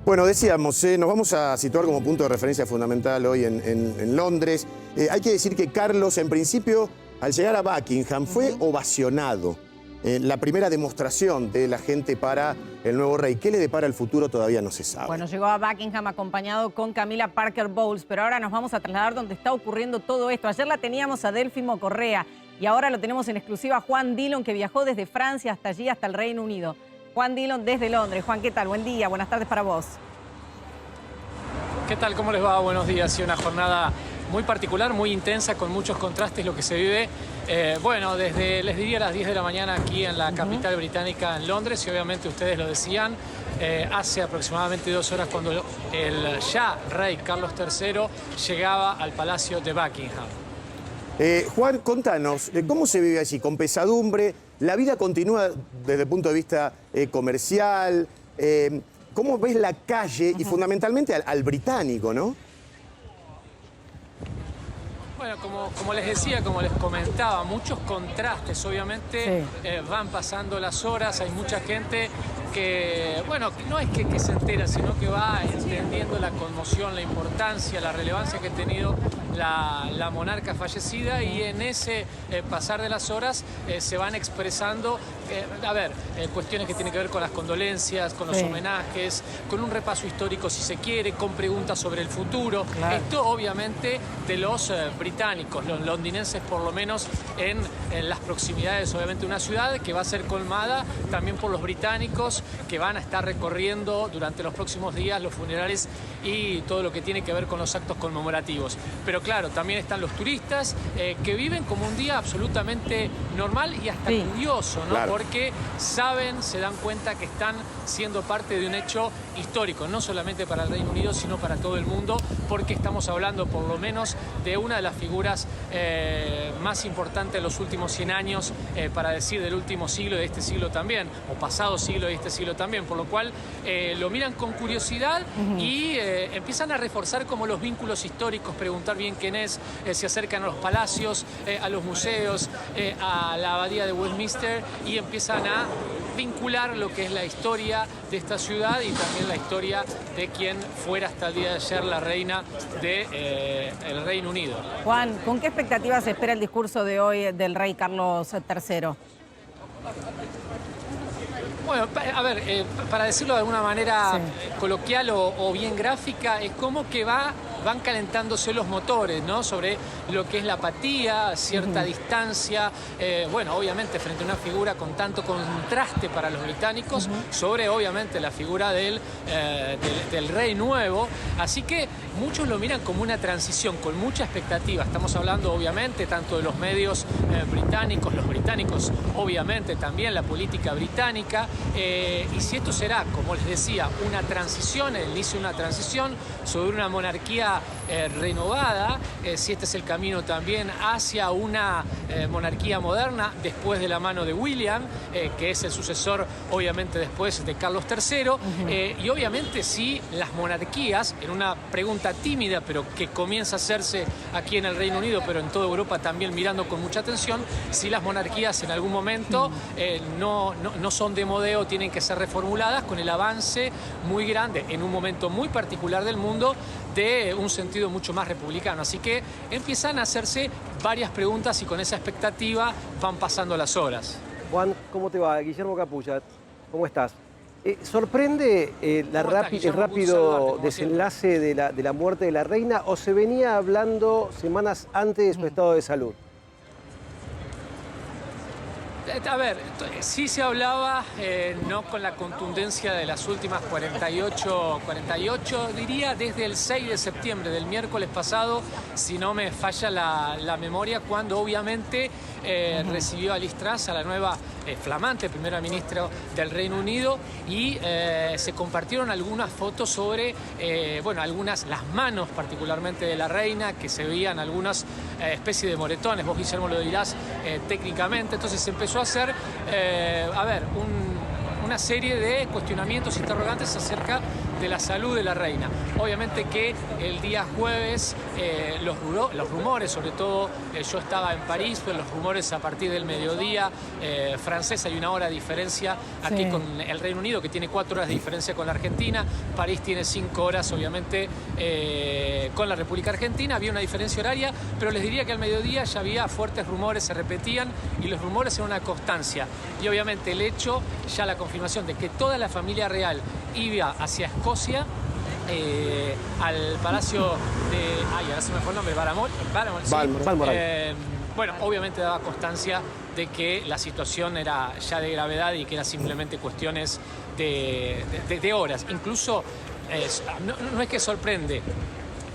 Bueno, decíamos, nos vamos a situar como punto de referencia fundamental hoy en Londres. Hay que decir que Carlos, en principio, al llegar a Buckingham, fue ovacionado. La primera demostración de la gente para el nuevo rey. ¿Qué le depara el futuro? Todavía no se sabe. Bueno, llegó a Buckingham acompañado con Camila Parker Bowles, pero ahora nos vamos a trasladar donde está ocurriendo todo esto. Ayer la teníamos a Delfimo Correa y ahora lo tenemos en exclusiva a Juan Dillon, que viajó desde Francia hasta allí, hasta el Reino Unido. Juan Dillon desde Londres. Juan, ¿qué tal? Buen día, buenas tardes para vos. ¿Qué tal? ¿Cómo les va? Buenos días. Y una jornada muy particular, muy intensa, con muchos contrastes lo que se vive. Bueno, desde, les diría, las 10 de la mañana aquí en la capital británica, en Londres, y obviamente ustedes lo decían, hace aproximadamente 2 horas cuando el ya rey Carlos III llegaba al Palacio de Buckingham. Juan, contanos, ¿cómo se vive allí? ¿Con pesadumbre? ¿La vida continúa desde el punto de vista comercial? ¿Cómo ves la calle y fundamentalmente al británico, no? Bueno, como les decía, como les comentaba, muchos contrastes, obviamente. Sí. Van pasando las horas, hay mucha gente que, bueno, no es que se entera, sino que va entendiendo la conmoción, la importancia, la relevancia que ha tenido la monarca fallecida, y en ese pasar de las horas se van expresando, cuestiones que tienen que ver con las condolencias, con los homenajes, con un repaso histórico si se quiere, con preguntas sobre el futuro. Claro. Esto obviamente de los británicos, los londinenses, por lo menos en las proximidades, obviamente una ciudad que va a ser colmada también por los británicos, que van a estar recorriendo durante los próximos días los funerales y todo lo que tiene que ver con los actos conmemorativos. Pero claro, también están los turistas que viven como un día absolutamente normal y hasta curioso, ¿no? Claro. Porque saben, se dan cuenta que están siendo parte de un hecho histórico, no solamente para el Reino Unido, sino para todo el mundo, porque estamos hablando por lo menos de una de las figuras más importantes de los últimos 100 años, para decir del último siglo, de este siglo también, o pasado siglo y este siglo también, por lo cual lo miran con curiosidad y empiezan a reforzar como los vínculos históricos, preguntar bien quién es, se acercan a los palacios, a los museos, a la abadía de Westminster, y empiezan a vincular lo que es la historia de esta ciudad y también la historia de quien fuera hasta el día de ayer la reina del Reino Unido. Juan, ¿con qué expectativas se espera el discurso de hoy del rey Carlos III? Bueno, a ver, para decirlo de alguna manera coloquial o bien gráfica, es como que van calentándose los motores, ¿no? Sobre lo que es la apatía, cierta distancia, bueno, obviamente frente a una figura con tanto contraste para los británicos, sobre obviamente la figura del rey nuevo. Así que muchos lo miran como una transición, con mucha expectativa. Estamos hablando obviamente tanto de los medios británicos, los británicos obviamente también, la política británica, y si esto será, como les decía, una transición, el inicio de una transición sobre una monarquía renovada, si este es el camino también hacia una monarquía moderna después de la mano de William, que es el sucesor obviamente después de Carlos III, y obviamente si las monarquías, en una pregunta tímida pero que comienza a hacerse aquí en el Reino Unido, pero en toda Europa también mirando con mucha atención, si las monarquías en algún momento no son de modeo, tienen que ser reformuladas con el avance muy grande en un momento muy particular del mundo de un sentido mucho más republicano. Así que empiezan a hacerse varias preguntas y con esa expectativa van pasando las horas. Juan, ¿cómo te va? Guillermo Capullat, ¿cómo estás? ¿Sorprende el rápido desenlace de la muerte de la reina, o se venía hablando semanas antes de su estado de salud? A ver, sí se hablaba, no con la contundencia de las últimas 48, diría desde el 6 de septiembre, del miércoles pasado, si no me falla la memoria, cuando obviamente recibió a Liz Truss, a la nueva flamante primera ministra del Reino Unido, y se compartieron algunas fotos sobre, las manos particularmente de la reina, que se veían algunas especies de moretones, vos Guillermo lo dirás técnicamente. Entonces se empezó a hacer, una serie de cuestionamientos, interrogantes acerca de la salud de la reina. Obviamente que el día jueves los rumores, sobre todo yo estaba en París, pero los rumores a partir del mediodía francés, hay una hora de diferencia aquí con el Reino Unido, que tiene 4 horas de diferencia con la Argentina. París tiene 5 horas, obviamente, con la República Argentina. Había una diferencia horaria, pero les diría que al mediodía ya había fuertes rumores, se repetían, y los rumores eran una constancia. Y obviamente el hecho, ya la confirmación de que toda la familia real iba hacia Escocia, al Palacio de... Ay, ahora se me fue el nombre, Balmoral. Bueno, obviamente daba constancia de que la situación era ya de gravedad y que era simplemente cuestiones de horas. Incluso, no es que sorprende,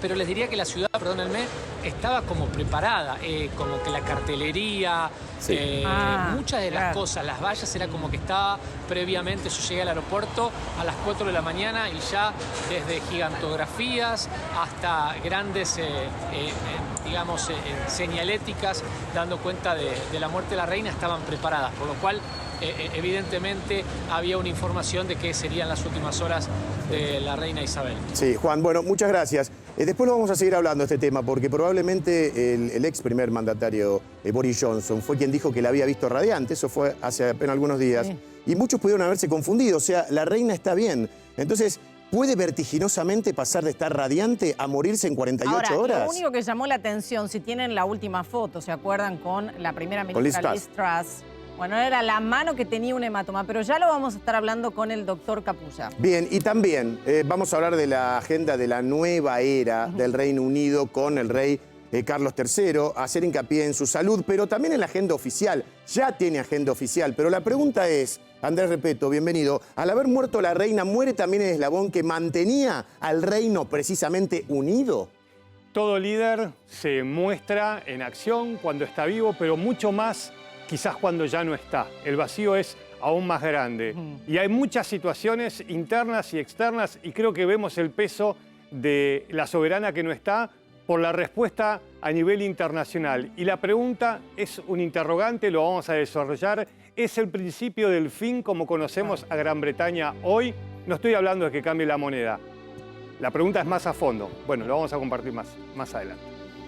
pero les diría que la ciudad, perdónenme, estaba como preparada, como que la cartelería, muchas de las cosas, las vallas, era como que estaba previamente. Yo llegué al aeropuerto a las 4 de la mañana y ya desde gigantografías hasta grandes, digamos, señaléticas dando cuenta de la muerte de la reina estaban preparadas, por lo cual evidentemente había una información de que serían las últimas horas de la reina Isabel. Sí, Juan, bueno, muchas gracias. Después lo vamos a seguir hablando de este tema, porque probablemente el ex primer mandatario Boris Johnson fue quien dijo que la había visto radiante, eso fue hace apenas algunos días, y muchos pudieron haberse confundido, o sea, la reina está bien. Entonces, ¿puede vertiginosamente pasar de estar radiante a morirse en 48 horas? Lo único que llamó la atención, si tienen la última foto, ¿se acuerdan? Con la primera ministra Liz Truss. Bueno, era la mano que tenía un hematoma, pero ya lo vamos a estar hablando con el doctor Kapuya. Bien, y también vamos a hablar de la agenda de la nueva era del Reino Unido con el rey Carlos III, hacer hincapié en su salud, pero también en la agenda oficial. Ya tiene agenda oficial, pero la pregunta es, Andrés Repetto, bienvenido, al haber muerto la reina, ¿muere también el eslabón que mantenía al reino precisamente unido? Todo líder se muestra en acción cuando está vivo, pero mucho más quizás cuando ya no está. El vacío es aún más grande. Y hay muchas situaciones internas y externas, y creo que vemos el peso de la soberana que no está por la respuesta a nivel internacional. Y la pregunta es un interrogante, lo vamos a desarrollar. ¿Es el principio del fin como conocemos a Gran Bretaña hoy? No estoy hablando de que cambie la moneda. La pregunta es más a fondo. Bueno, lo vamos a compartir más adelante.